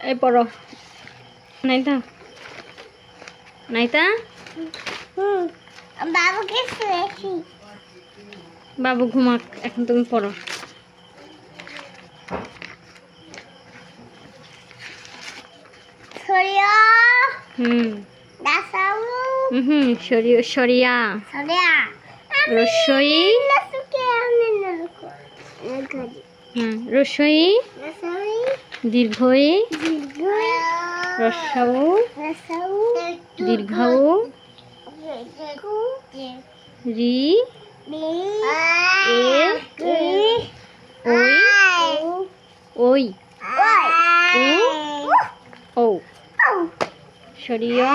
এই পড়ো নাইতা নাইতা বাবুকে শুয়েছি বাবু ঘুমাক এখন তুমি পড়ো সরিয়া দাসাউ সরিয়া সরিয়া রসই নাসুকে আমি নালুকো রসই নাসাই দীর্ঘই দীর্ঘই রসাউ নাসাউ দীর্ঘাউ রি এ ওই ও সরিয়া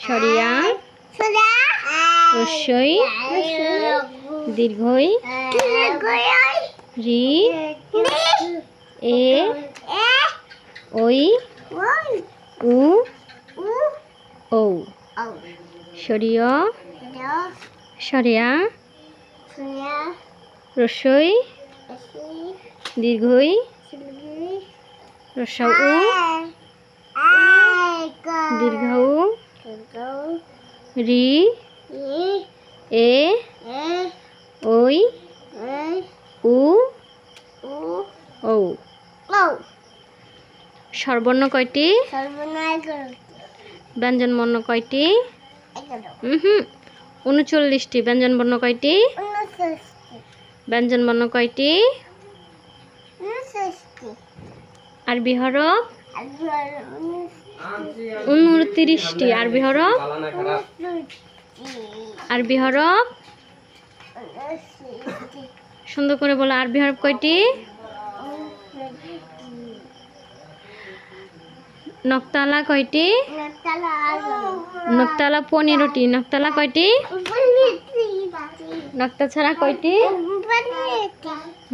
সরিয়া রসই দীর্ঘই রি এ ওই উ ও সরিয়া সরিয়া রসই দীর্ঘই রসাউ দীর্ঘাউ রি এ ওই উ ও স্বরবর্ণ কয়টি ব্যঞ্জনবর্ণ কয়টি 39টি ব্যঞ্জনবর্ণ কয়টি ব্যঞ্জনবর্ণ কয়টি আরবি হরফ 29টি আরবি হরফ সুন্দর করে বলো আরবি হরফ কয়টি নক্তালা কয়টি নক্তালা 15টি নক্তালা কয়টি নক্তা ছাড়া কয়টি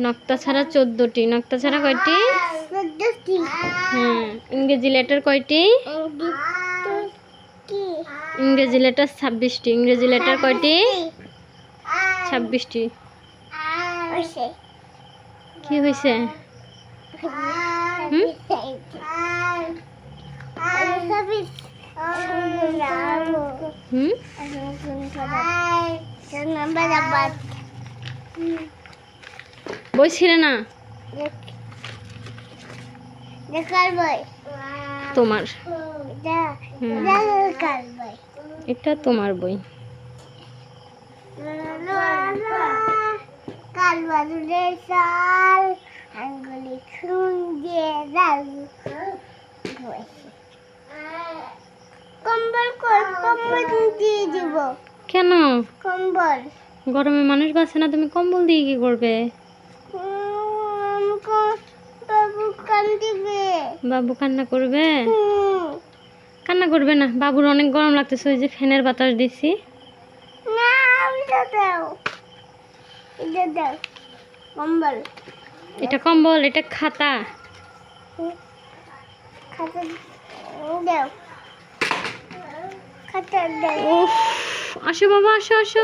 নক্তা ছাড়া 14টি নক্তা ছাড়া কয়টি ইংরেজি লেটার কয়টি ইংরেজি লেটার 26টি ইংরেজি লেটার কয়টি 26টি কি হয়েছে বই ছিল না তোমার এটা তোমার বই কেন কম্বল গরমে মানুষ বাঁচে না তুমি কম্বল দিয়ে কি করবে বাবু কান্না করবে কান্না করবে না বাবুর অনেক গরম লাগতেছে ওই যে ফ্যানের বাতাস দিছি কম্বল এটা কম্বল এটা খাতা আসো বাবা আসো আসো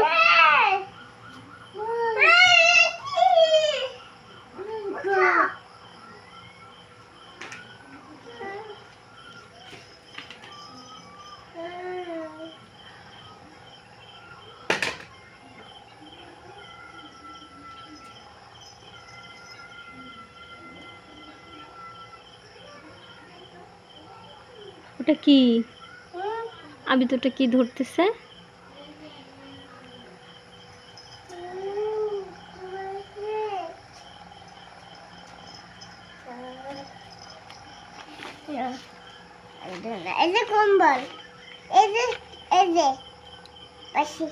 ওটা কি আমি তো ওটা কি ধরতেছে এই যে কম্বল এই যে পাশে